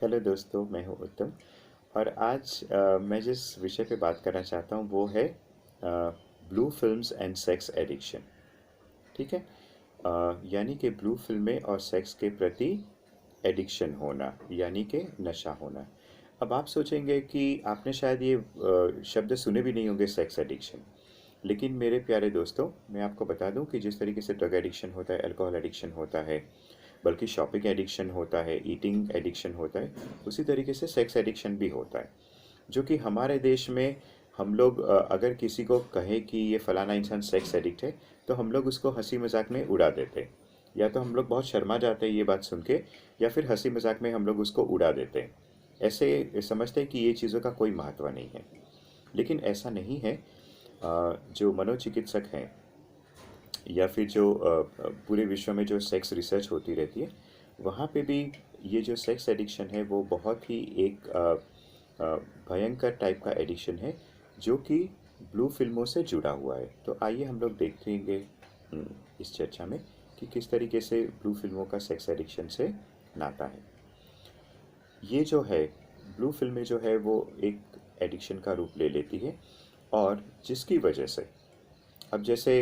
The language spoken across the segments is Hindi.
हेलो दोस्तों, मैं हूँ उत्तम। और आज मैं जिस विषय पे बात करना चाहता हूँ वो है blue films and sex addiction. ठीक है। यानी कि ब्लू फिल्में और सेक्स के प्रति एडिक्शन होना, यानी कि नशा होना। अब आप सोचेंगे कि आपने शायद ये शब्द सुने भी नहीं होंगे, सेक्स एडिक्शन। लेकिन मेरे प्यारे दोस्तों, मैं आपको बता दूं कि जिस तरीके से ड्रग एडिक्शन होता है, अल्कोहल एडिक्शन होता है, बल्कि शॉपिंग एडिक्शन होता है, ईटिंग एडिक्शन होता है, उसी तरीके से सेक्स एडिक्शन भी होता है। जो कि हमारे देश में हम लोग अगर किसी को कहें कि ये फलाना इंसान सेक्स एडिक्ट है, तो हम लोग उसको हंसी मजाक में उड़ा देते हैं। या तो हम लोग बहुत शर्मा जाते हैं ये बात सुन के, या फिर हंसी मजाक में हम लोग उसको उड़ा देते हैं। ऐसे समझते हैं कि ये चीज़ों का कोई महत्व नहीं है। लेकिन ऐसा नहीं है। जो मनोचिकित्सक हैं, या फिर जो पूरे विश्व में जो सेक्स रिसर्च होती रहती है, वहाँ पे भी ये जो सेक्स एडिक्शन है वो बहुत ही एक भयंकर टाइप का एडिक्शन है, जो कि ब्लू फिल्मों से जुड़ा हुआ है। तो आइए हम लोग देखेंगे इस चर्चा में कि किस तरीके से ब्लू फिल्मों का सेक्स एडिक्शन से नाता है। ये जो है, ब्लू फिल्में जो है वो एक एडिक्शन का रूप ले लेती है, और जिसकी वजह से अब जैसे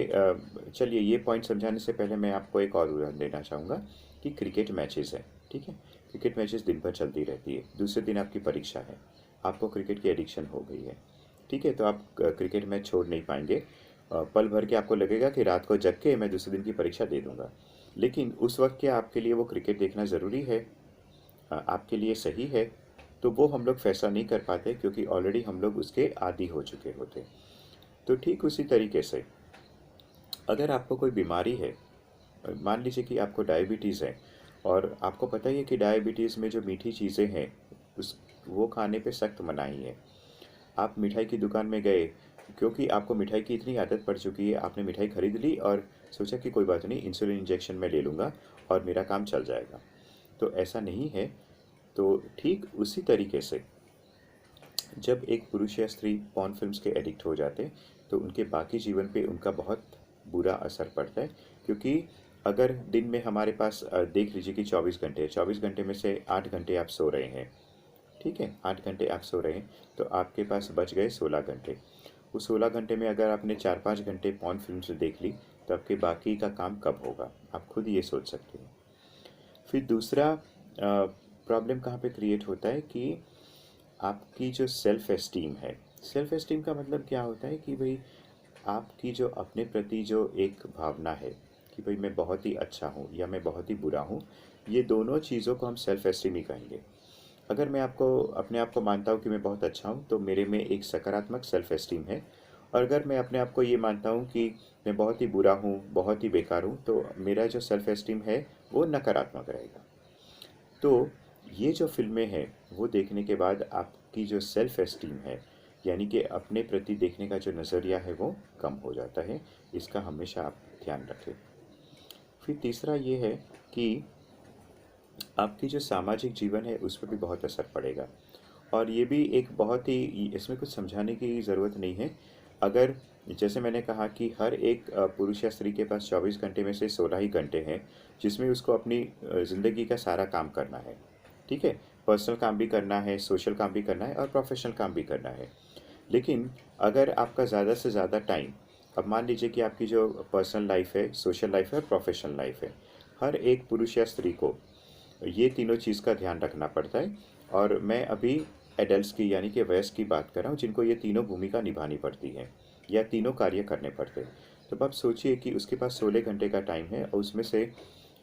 चलिए ये पॉइंट समझाने से पहले मैं आपको एक और उदाहरण देना चाहूँगा कि क्रिकेट मैचेस हैं। ठीक है। क्रिकेट मैचेस दिन भर चलती रहती है, दूसरे दिन आपकी परीक्षा है, आपको क्रिकेट की एडिक्शन हो गई है। ठीक है, तो आप क्रिकेट मैच छोड़ नहीं पाएंगे। पल भर के आपको लगेगा कि रात को जग के मैं दूसरे दिन की परीक्षा दे दूंगा। लेकिन उस वक्त क्या आपके लिए वो क्रिकेट देखना ज़रूरी है? आपके लिए सही है? तो वो हम लोग फैसला नहीं कर पाते, क्योंकि ऑलरेडी हम लोग उसके आदी हो चुके होते। तो ठीक उसी तरीके से अगर आपको कोई बीमारी है, मान लीजिए कि आपको डायबिटीज़ है, और आपको पता ही है कि डायबिटीज़ में जो मीठी चीज़ें हैं उस वो खाने पे सख्त मनाही है। आप मिठाई की दुकान में गए, क्योंकि आपको मिठाई की इतनी आदत पड़ चुकी है, आपने मिठाई खरीद ली और सोचा कि कोई बात नहीं, इंसुलिन इंजेक्शन मैं ले लूँगा और मेरा काम चल जाएगा। तो ऐसा नहीं है। तो ठीक उसी तरीके से जब एक पुरुष या स्त्री पॉर्न फिल्म्स के एडिक्ट हो जाते हैं, तो उनके बाकी जीवन पे उनका बहुत बुरा असर पड़ता है। क्योंकि अगर दिन में हमारे पास देख लीजिए कि 24 घंटे, 24 घंटे में से 8 घंटे आप सो रहे हैं। ठीक है, 8 घंटे आप सो रहे हैं, तो आपके पास बच गए 16 घंटे। उस 16 घंटे में अगर आपने 4-5 घंटे पॉर्न फिल्म देख ली, तो आपके बाकी का काम कब होगा, आप खुद ये सोच सकते हैं। फिर दूसरा प्रॉब्लम कहाँ पे क्रिएट होता है कि आपकी जो सेल्फ एस्टीम है। सेल्फ एस्टीम का मतलब क्या होता है कि भाई आपकी जो अपने प्रति जो एक भावना है कि भाई मैं बहुत ही अच्छा हूँ या मैं बहुत ही बुरा हूँ, ये दोनों चीज़ों को हम सेल्फ एस्टीम ही कहेंगे। अगर मैं आपको अपने आप को मानता हूँ कि मैं बहुत अच्छा हूँ, तो मेरे में एक सकारात्मक सेल्फ एस्टीम है। और अगर मैं अपने आप को ये मानता हूँ कि मैं बहुत ही बुरा हूँ, बहुत ही बेकार हूँ, तो मेरा जो सेल्फ एस्टीम है वो नकारात्मक रहेगा। तो ये जो फ़िल्में हैं वो देखने के बाद आपकी जो सेल्फ एस्टीम है, यानी कि अपने प्रति देखने का जो नज़रिया है वो कम हो जाता है। इसका हमेशा आप ध्यान रखें। फिर तीसरा ये है कि आपकी जो सामाजिक जीवन है उस पर भी बहुत असर पड़ेगा। और ये भी एक बहुत ही, इसमें कुछ समझाने की ज़रूरत नहीं है। अगर जैसे मैंने कहा कि हर एक पुरुष या स्त्री के पास 24 घंटे में से 16 ही घंटे हैं, जिसमें उसको अपनी ज़िंदगी का सारा काम करना है। ठीक है। पर्सनल काम भी करना है, सोशल काम भी करना है, और प्रोफेशनल काम भी करना है। लेकिन अगर आपका ज़्यादा से ज़्यादा टाइम, अब मान लीजिए कि आपकी जो पर्सनल लाइफ है, सोशल लाइफ है और प्रोफेशनल लाइफ है, हर एक पुरुष या स्त्री को ये तीनों चीज़ का ध्यान रखना पड़ता है। और मैं अभी एडल्ट्स की यानी कि वयस्क की बात कर रहा हूँ, जिनको ये तीनों भूमिका निभानी पड़ती है या तीनों कार्य करने पड़ते हैं। तो अब आप सोचिए कि उसके पास 16 घंटे का टाइम है, और उसमें से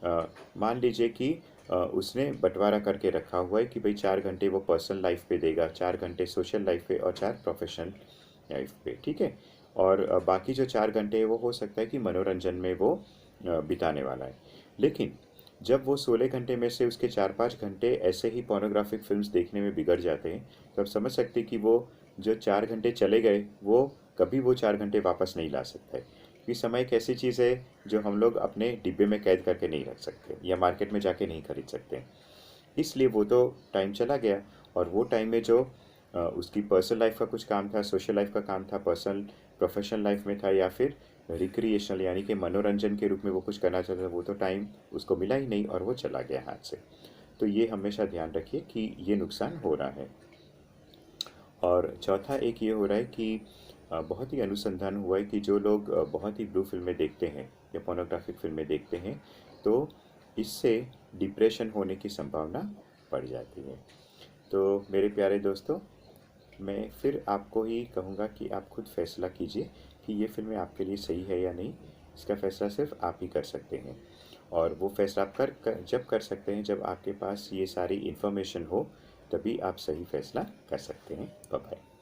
मान लीजिए कि उसने बंटवारा करके रखा हुआ है कि भाई 4 घंटे वो पर्सनल लाइफ पे देगा, 4 घंटे सोशल लाइफ पे, और 4 प्रोफेशनल लाइफ पे। ठीक है। और बाकी जो 4 घंटे वो हो सकता है कि मनोरंजन में वो बिताने वाला है। लेकिन जब वो 16 घंटे में से उसके 4-5 घंटे ऐसे ही पोर्नोग्राफिक फिल्म्स देखने में बिगड़ जाते हैं, तो आप समझ सकते हैं कि वो जो 4 घंटे चले गए, वो कभी वो 4 घंटे वापस नहीं ला सकता है। क्योंकि समय एक ऐसी चीज़ है जो हम लोग अपने डिब्बे में कैद करके नहीं रख सकते, या मार्केट में जाके नहीं खरीद सकते। इसलिए वो तो टाइम चला गया। और वो टाइम में जो उसकी पर्सनल लाइफ का कुछ काम था, सोशल लाइफ का काम था, पर्सनल प्रोफेशनल लाइफ में था, या फिर रिक्रिएशनल यानी कि मनोरंजन के रूप में वो कुछ करना चाहता था, वो तो टाइम उसको मिला ही नहीं और वो चला गया हाथ से। तो ये हमेशा ध्यान रखिए कि ये नुकसान हो रहा है। और चौथा एक ये हो रहा है कि बहुत ही अनुसंधान हुआ है कि जो लोग बहुत ही ब्लू फिल्में देखते हैं या पोर्नोग्राफिक फिल्में देखते हैं, तो इससे डिप्रेशन होने की संभावना बढ़ जाती है। तो मेरे प्यारे दोस्तों, मैं फिर आपको ही कहूँगा कि आप खुद फैसला कीजिए कि ये फिल्में आपके लिए सही है या नहीं। इसका फैसला सिर्फ आप ही कर सकते हैं, और वो फैसला आप जब कर सकते हैं जब आपके पास ये सारी इन्फॉर्मेशन हो, तभी आप सही फैसला कर सकते हैं। Bye bye.